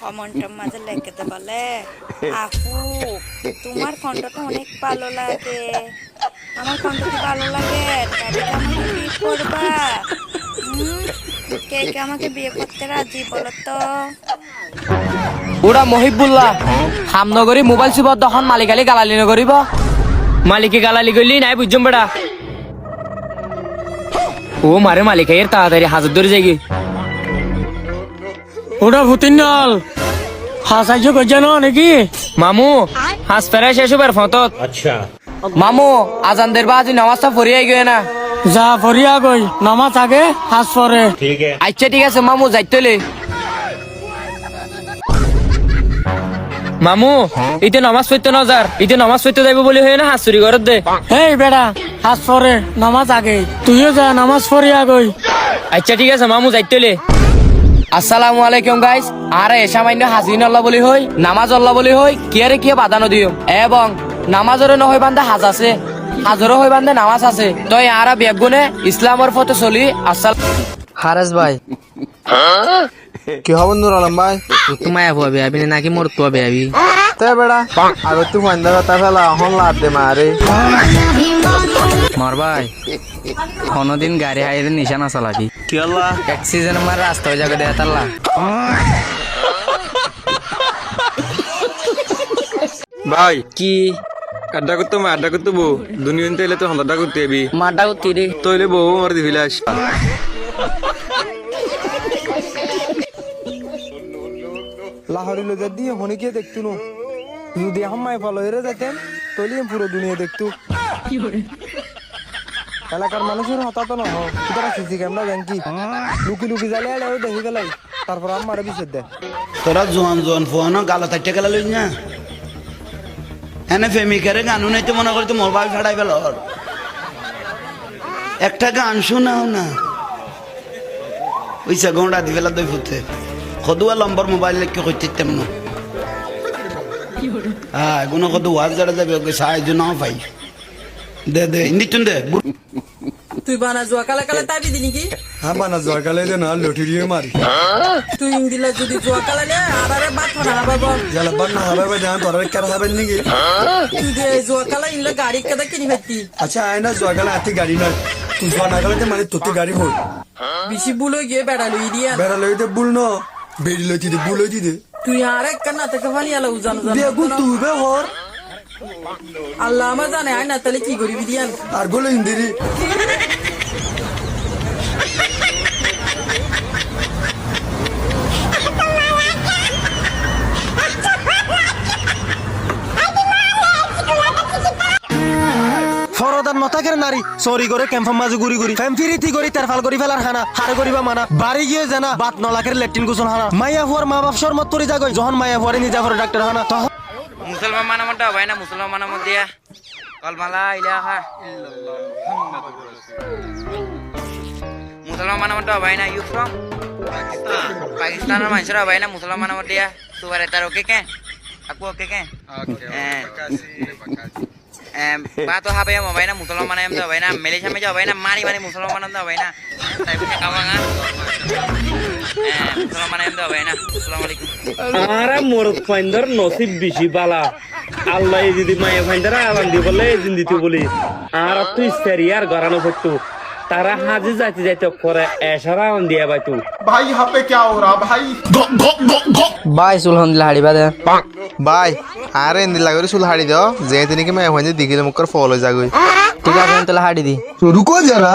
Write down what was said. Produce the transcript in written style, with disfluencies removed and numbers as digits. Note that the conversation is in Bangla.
কমেন্টের মাঝে লিখতে বলে আপু তোমার কণ্ঠটা অনেক ভালো লাগে, আমার কণ্ঠ কি ভালো লাগে, তবে কি আমাকে বিয়ে করবা? কে কে আমাকে বিয়ে করতে রাজি বলো তো? ওরা মহিবুল্লাহ হামনগরী মোবাইল চুব তখন মালিকালি গালালি নকরিব, মালিকে গালালি করলি নাই বুঝছম বেড়া। ও মারে মালিক এর তাড়াতাড়ি হাজার ধরে যাই ওটা ভুতিনাল হাসাইছো কইছে না নাকি মামু হাস ফেরাই শেষ হবার ফতত। আচ্ছা মামু আজানদের বাজি নামাজটা পড়িয়ে গিয়ে না যা ফরিয়া গই নামাজ আগে হাস পরে। আচ্ছা ঠিক আছে মামু যাইতলে। মামু ইতে নামাজ পড়তে না যার, ইতে নামাজ পড়তে যাইব বলি হয় না হাত চুরি ঘরত দে। এই বেড়া হাস পরে নামাজ আগে তুইও যা নামাজ ফরিয়া গই। আচ্ছা ঠিক আছে মামু যাইতলে। আসসালামু আলাইকুম গাইস। আরে সামান্য হাজিন আল্লাহ বলি হই নামাজ আল্লাহ বলি হই কিয়ারে কিয়া বাদানো দিও এবং নামাজের নহই বান্ধে হাজ আছে, হাজরও হই বান্ধে নামাজ আছে। তই আরা বেগুনে ইসলামের পথে চলি। হারেস ভাই কি হব নুর আলম ভাই? তুই মায়া পাবি আবি নাকি মোর তো আবি? তে বেড়া আগত তুই ফাইন্দা কথা ফেলা হন লাভ দে মারে। মর ভাই কোনদিন গাড়ি হাইরে নিশানা চালাবি কি আল্লাহ অ্যাক্সিডেন্ট মার রাস্তা হয়ে যাবে দেয়া তাল্লা। ভাই কি আড্ডা করতে আড্ডা করতে বউ দুনিয়া তেলে তো হন্ডা করতে এবি মারটা করতি রে তইলে বউ মার দিবিলা আস। লাহোরি লোজার দিয়ে হনিকে দেখতু নো যদি এখন মাই ফলো হেরে যেতেন তইলে পুরো দুনিয়া দেখতু। এলাকার মানুষের হতাহত নহ তারা সিসি ক্যামেরা ব্যাংকি লুকি লুকি জ্বালিয়ে আলে দেখি গেলাই তারপর আমার বিশেষ দেয়। তোরা জোয়ান জোয়ান ফোয়ানো গালো থাকতে গেলা লই না এনে প্রেমিকারে গানও নাইতে মনে করি তো মোর ভাই ফাড়াই ফেল। একটা গান শোনাও না ওইসা গোড়া দি ফেলা দই ফুটে সদুয়া লম্বর মোবাইল লেখকে করতে তেমন হ্যাঁ কোনো কদু ওয়াজ জড়া যাবে সাহায্য নাও পাই দে দে নিচুন দে। তুই বানা জোয়া কালা কালা তাবি দিনি কি? হ্যাঁ বানা জোয়া কালে দে না লটি দিয়ে মারি তুই ইংদিলা যদি জোয়া কালা লে আরে বাত না বাবা জালা বানা হবে জান তোরা কার হবে নাকি? তুই দে জোয়া কালা ইনলে গাড়ি কদা কিনি ভাতি আচ্ছা আয় না জোয়া কালে আতি গাড়ি না তুই জোয়া না কালে মানে তোতে গাড়ি হই বেশি বুলো গিয়ে বেড়া লই দিয়া বেড়া লইতে বুল ন বেড়ি লইতে দে বুল লইতে দে তুই আরে কান্না থেকে ফানি আলা উজান উজান বেগুন তুই বে হর আল্লাহ আমার জানে আয় না তাহলে কি করিবি দিয়ান আর গোলে ইন্দিরি ফরদান নথাকের নারী সরি করে ক্যাম্পাম মাঝে ঘুরি ঘুরি ফ্যামফিরিতি করি তেরফাল করি ফেলার হানা হার করিবা মানা বাড়ি গিয়ে জানা বাত নলাকের লেট্রিন গোসল হানা মাইয়া ফুয়ার মা বাপ শর্মত পরি যাগই যখন মাইয়া ফুয়ারে নিজা ফুয়ারে ডাক্তার হানা তখন মুসলমান মানামত ভাই না মুসলমান মানামত দিয়া কলমালা ইলাহা মুসলমান মানামত ভাই না ইউ ফ্রম পাকিস্তানের মানুষরা ভাই না মুসলমান মানামত দিয়া সুবারে তার ওকে কে aku oke ke bato habe ya mabai na musulman ayam tuh bayi na Malaysia meja bayi na mari musulman tuh bayi na tapi punya kawangan musulman ayam tuh bayi na assalamualaikum আরে মোর ফাইন্দার নসিব বেশি বালা আল্লাহ যদি মায়ে ফাইন্দারা আলাম দি বলে জিন্দিতে বলি আর তুই সেরিয়ার গরানো হতো তারা হাজি যাইতে যাইতে করে এশারা আন দিয়া বাইতু ভাই হাপে क्या हो रहा भाई ভাই সুলহন দিলা হাড়ি বাদে ভাই আরে ইন্দি লাগরে সুল হাড়ি দাও যে তিনি কি মে হইনি দিগিলে মুকর ফলো যাগই ঠিক আছে তাহলে হাড়ি দি রুকো যারা